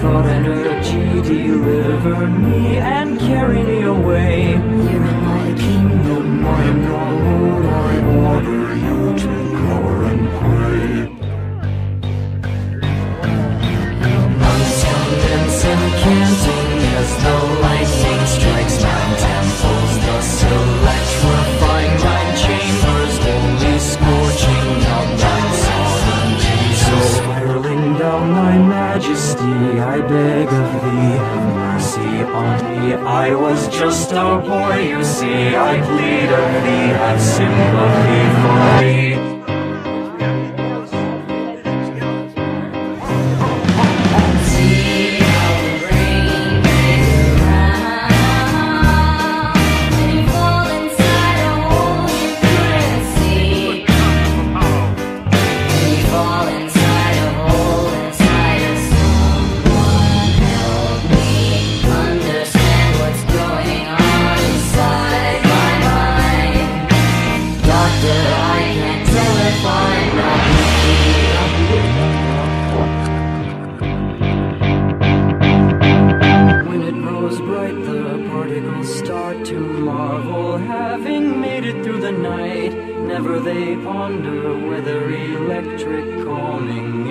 thought energy deliver me and carry me away. Here in my kingdom, I am your lord. I order you to cower and pray. Condense and canting as the lightning strikes down temples, thus electrifying my chambers, only scorching out thine sovereignty. So spiraling down thy majesty, I beg of thee, have mercy on me. I was just a boy, you see, I plead of thee, have sympathy for me. Start to marvel, having made it through the night. Never they ponder whether electric calming